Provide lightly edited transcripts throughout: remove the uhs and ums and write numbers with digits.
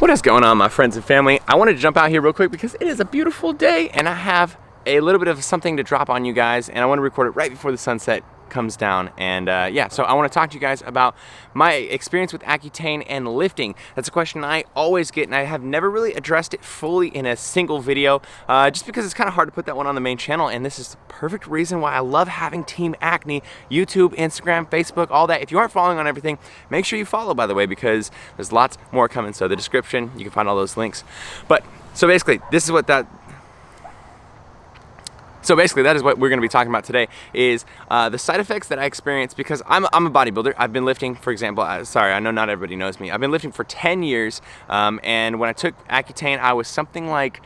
What is going on, my friends and family? I wanted to jump out here real quick because it is a beautiful day and I have a little bit of something to drop on you guys, and I want to record it right before the sunset comes down. And yeah, so I want to talk to you guys about my experience with Accutane and lifting. That's a question I always get, and I have never really addressed it fully in a single video, just because it's kind of hard to put that one on the main channel. And this is the perfect reason why I love having Team Acne, YouTube, Instagram, Facebook, all that. If you aren't following on everything, make sure you follow, by the way, because there's lots more coming. So the description, you can find all those links. But so basically, this is what that So basically, that is what we're going to be talking about today, is the side effects that I experience because I'm a bodybuilder. I've been lifting, for example, sorry, I know not everybody knows me. I've been lifting for 10 years, and when I took Accutane, I was something like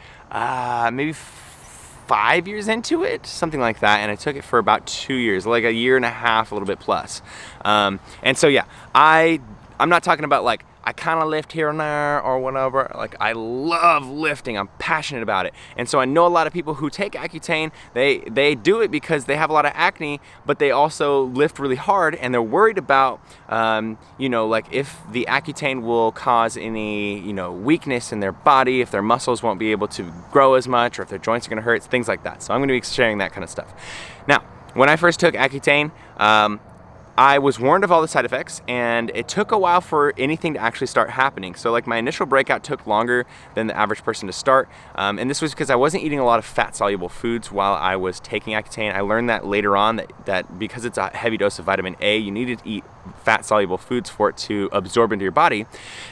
maybe 5 years into it, something like that, and I took it for about 2 years, like a year and a half, a little bit plus. And so yeah, I'm not talking about like, I kind of lift here and there or whatever. Like, I love lifting. I'm passionate about it. And so I know a lot of people who take Accutane, they do it because they have a lot of acne, but they also lift really hard, and they're worried about, you know, like if the Accutane will cause any, you know, weakness in their body, if their muscles won't be able to grow as much, or if their joints are going to hurt, things like that. So I'm going to be sharing that kind of stuff. Now, when I first took Accutane, I was warned of all the side effects, and it took a while for anything to actually start happening. So like, my initial breakout took longer than the average person to start, and this was because I wasn't eating a lot of fat-soluble foods while I was taking Accutane. I learned that later on, that because it's a heavy dose of vitamin A, you needed to eat fat-soluble foods for it to absorb into your body.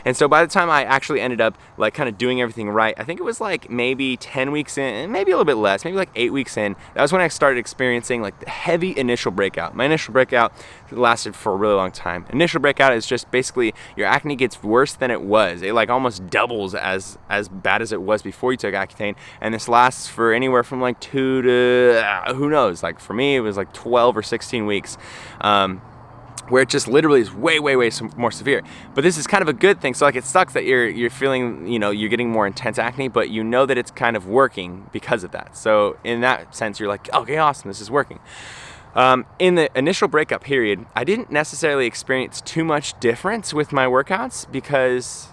And so by the time I actually ended up like kind of doing everything right, I think it was like maybe 10 weeks in, maybe a little bit less, maybe like 8 weeks in, that was when I started experiencing like the heavy initial breakout. My initial breakout lasted for a really long time. Initial breakout is just basically your acne gets worse than it was. It like almost doubles as bad as it was before you took Accutane, and this lasts for anywhere from like 2 to who knows, like for me it was like 12 or 16 weeks. Where it just literally is way more severe. But this is kind of a good thing. So like, it sucks that you're feeling, you know, you're getting more intense acne, but you know that it's kind of working because of that. So in that sense, you're like, okay, awesome, this is working. In the initial breakup period, I didn't necessarily experience too much difference with my workouts because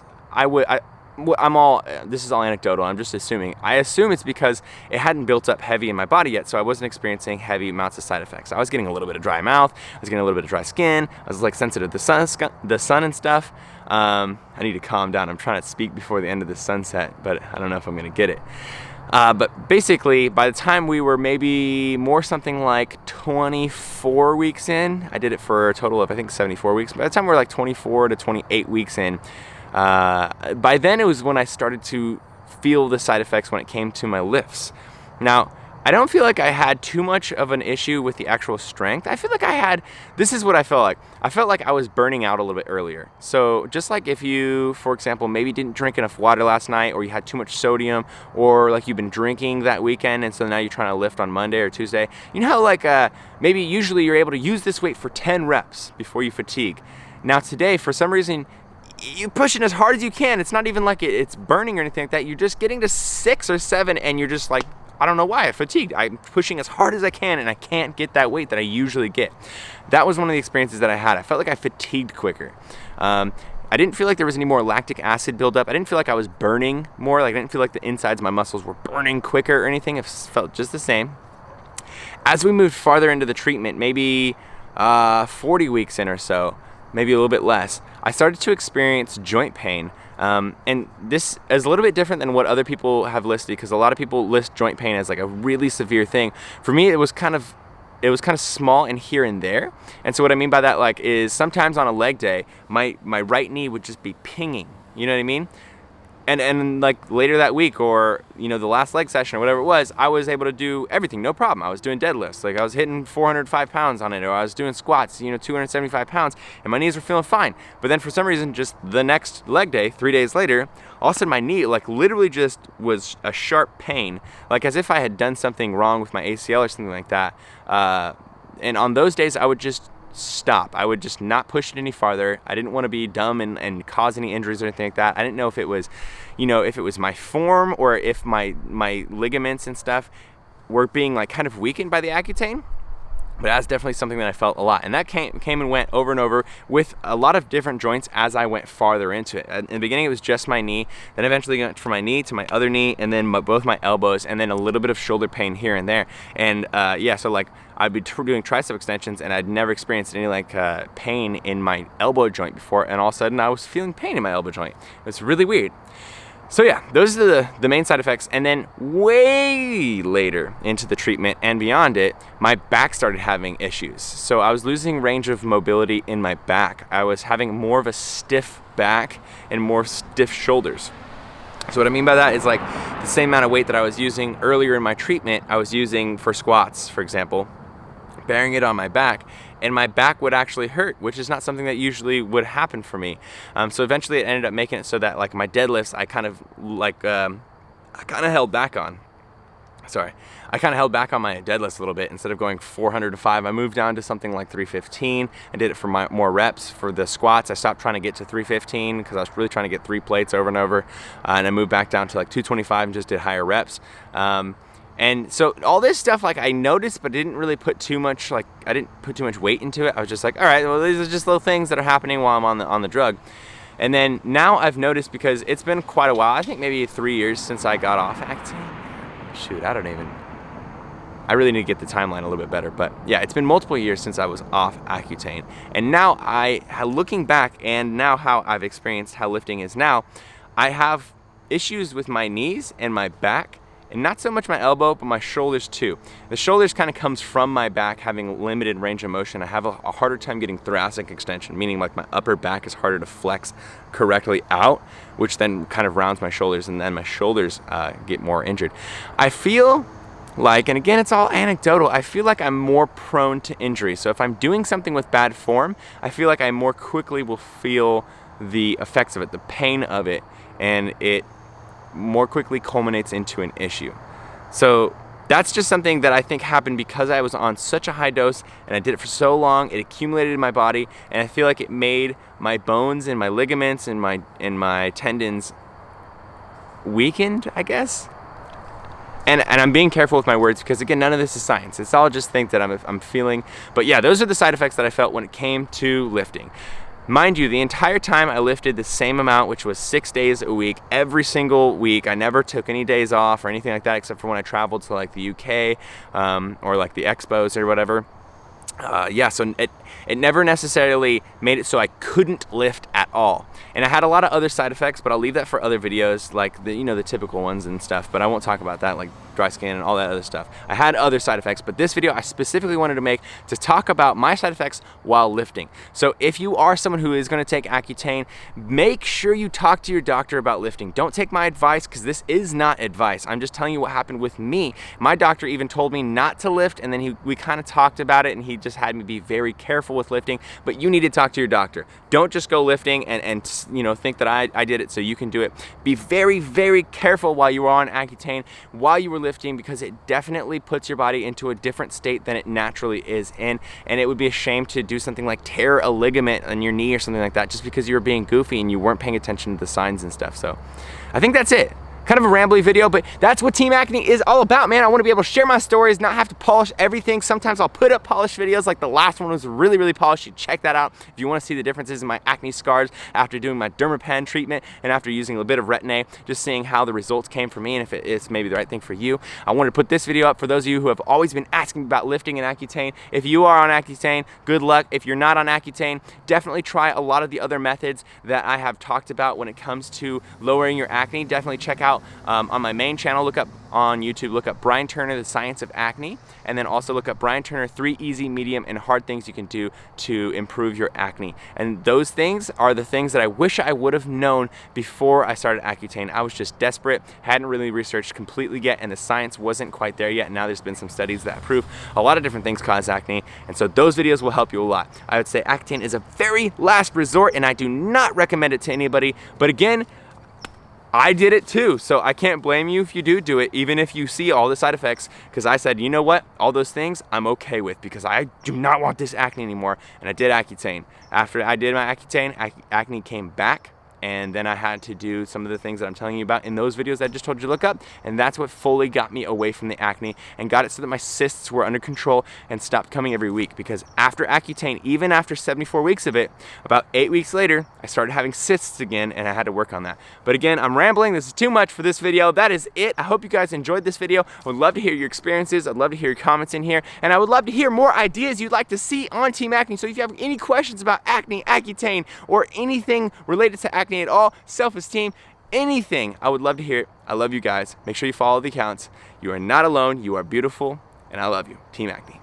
this is all anecdotal, I'm just assuming. I assume it's because it hadn't built up heavy in my body yet, so I wasn't experiencing heavy amounts of side effects. I was getting a little bit of dry mouth, I was getting a little bit of dry skin, I was like sensitive to the sun and stuff. I need to calm down. I'm trying to speak before the end of the sunset, but I don't know if I'm gonna get it. But basically, by the time we were maybe more something like 24 weeks in, I did it for a total of I think 74 weeks. By the time we were like 24 to 28 weeks in, by then it was when I started to feel the side effects when it came to my lifts. Now, I don't feel like I had too much of an issue with the actual strength. I feel like this is what I felt like. I felt like I was burning out a little bit earlier. So just like if you, for example, maybe didn't drink enough water last night, or you had too much sodium, or like you've been drinking that weekend and so now you're trying to lift on Monday or Tuesday. You know how like maybe usually you're able to use this weight for 10 reps before you fatigue. Now today, for some reason, you push it as hard as you can. It's not even like it's burning or anything like that. You're just getting to 6 or 7 and you're just like, I don't know why, I'm fatigued. I'm pushing as hard as I can and I can't get that weight that I usually get. That was one of the experiences that I had. I felt like I fatigued quicker. I didn't feel like there was any more lactic acid buildup. I didn't feel like I was burning more. Like, I didn't feel like the insides of my muscles were burning quicker or anything. It felt just the same. As we moved farther into the treatment, maybe 40 weeks in or so, maybe a little bit less, I started to experience joint pain. And this is a little bit different than what other people have listed, because a lot of people list joint pain as like a really severe thing. For me, it was kind of small and here and there. And so what I mean by that, like, is sometimes on a leg day, my right knee would just be pinging. You know what I mean? And like later that week, or you know, the last leg session or whatever it was, I was able to do everything, no problem. I was doing deadlifts, like I was hitting 405 pounds on it, or I was doing squats, you know, 275 pounds, and my knees were feeling fine. But then for some reason, just the next leg day, 3 days later, all of a sudden my knee like literally just was a sharp pain, like as if I had done something wrong with my ACL or something like that. And on those days, I would just stop. I would just not push it any farther. I didn't want to be dumb and cause any injuries or anything like that. I didn't know if it was, you know, if it was my form or if my ligaments and stuff were being like kind of weakened by the Accutane. But that's definitely something that I felt a lot. And that came and went over and over with a lot of different joints as I went farther into it. In the beginning, it was just my knee. Then eventually went from my knee to my other knee, and then both my elbows, and then a little bit of shoulder pain here and there. And yeah, so like I'd be doing tricep extensions, and I'd never experienced any like pain in my elbow joint before. And all of a sudden, I was feeling pain in my elbow joint. It was really weird. So yeah, those are the main side effects. And then way later into the treatment and beyond it, my back started having issues. So I was losing range of mobility in my back. I was having more of a stiff back and more stiff shoulders. So what I mean by that is like the same amount of weight that I was using earlier in my treatment, I was using for squats, for example, bearing it on my back, and my back would actually hurt, which is not something that usually would happen for me. So eventually it ended up making it so that like my deadlifts, I kind of held back on. I kind of held back on my deadlifts a little bit. Instead of going 400 to 5, I moved down to something like 315. I did it for more reps. For the squats, I stopped trying to get to 315 because I was really trying to get 3 plates over and over. And I moved back down to like 225 and just did higher reps. And so all this stuff, like I noticed, but didn't really put too much, like I didn't put too much weight into it. I was just like, all right, well, these are just little things that are happening while I'm on the drug. And then now I've noticed, because it's been quite a while, I think maybe 3 years since I got off Accutane. Shoot, I really need to get the timeline a little bit better. But yeah, it's been multiple years since I was off Accutane. And now looking back, and now how I've experienced how lifting is now, I have issues with my knees and my back. And not so much my elbow, but my shoulders too. The shoulders kind of comes from my back having limited range of motion. I have a harder time getting thoracic extension, meaning like my upper back is harder to flex correctly out, which then kind of rounds my shoulders, and then my shoulders get more injured. I feel like, and again, it's all anecdotal, I feel like I'm more prone to injury. So if I'm doing something with bad form, I feel like I more quickly will feel the effects of it, the pain of it, and it more quickly culminates into an issue. So that's just something that I think happened because I was on such a high dose and I did it for so long. It accumulated in my body, and I feel like it made my bones and my ligaments and my tendons weakened, I guess. And I'm being careful with my words because, again, none of this is science. It's all just things that I'm feeling. But yeah, those are the side effects that I felt when it came to lifting. Mind you, the entire time I lifted the same amount, which was 6 days a week, every single week. I never took any days off or anything like that, except for when I traveled to like the UK or like the expos or whatever. Yeah, so it never necessarily made it so I couldn't lift at all. And I had a lot of other side effects, but I'll leave that for other videos, like the typical ones and stuff, but I won't talk about that, like dry skin and all that other stuff. I had other side effects, but this video I specifically wanted to make to talk about my side effects while lifting. So if you are someone who is going to take Accutane, make sure you talk to your doctor about lifting. Don't take my advice, because this is not advice. I'm just telling you what happened with me. My doctor even told me not to lift, and then we kind of talked about it, and he just had me be very careful with lifting. But you need to talk to your doctor. Don't just go lifting and think that I did it so you can do it. Be very, very careful while you are on Accutane, while you were lifting, because it definitely puts your body into a different state than it naturally is in. And it would be a shame to do something like tear a ligament on your knee or something like that just because you were being goofy and you weren't paying attention to the signs and stuff. So I think that's it. Kind of a rambly video, but that's what Team Acne is all about, man. I want to be able to share my stories, not have to polish everything. Sometimes I'll put up polished videos, like the last one was really, really polished. You check that out if you want to see the differences in my acne scars after doing my dermapen treatment and after using a bit of Retin-A, just seeing how the results came for me and if it's maybe the right thing for you. I wanted to put this video up for those of you who have always been asking about lifting and Accutane. If you are on Accutane, good luck. If you're not on Accutane, definitely try a lot of the other methods that I have talked about when it comes to lowering your acne. Definitely check out on my main channel, look up on YouTube, look up Brian Turner, The Science of Acne, and then also look up Brian Turner, 3 easy, medium, and hard things you can do to improve your acne. And those things are the things that I wish I would have known before I started Accutane. I was just desperate, hadn't really researched completely yet, and the science wasn't quite there yet. Now there's been some studies that prove a lot of different things cause acne, and so those videos will help you a lot. I would say Accutane is a very last resort, and I do not recommend it to anybody, but again, I did it too, so I can't blame you if you do it, even if you see all the side effects, because I said, you know what, all those things I'm okay with, because I do not want this acne anymore, and I did Accutane. After I did my Accutane, acne came back and then I had to do some of the things that I'm telling you about in those videos I just told you to look up, and that's what fully got me away from the acne and got it so that my cysts were under control and stopped coming every week. Because after Accutane, even after 74 weeks of it, about 8 weeks later, I started having cysts again, and I had to work on that. But again, I'm rambling. This is too much for this video. That is it. I hope you guys enjoyed this video. I would love to hear your experiences. I'd love to hear your comments in here, and I would love to hear more ideas you'd like to see on Team Acne. So if you have any questions about acne, Accutane, or anything related to acne at all, self-esteem, anything, I would love to hear it. I love you guys. Make sure you follow the accounts. You are not alone. You are beautiful, and I love you. Team Acne.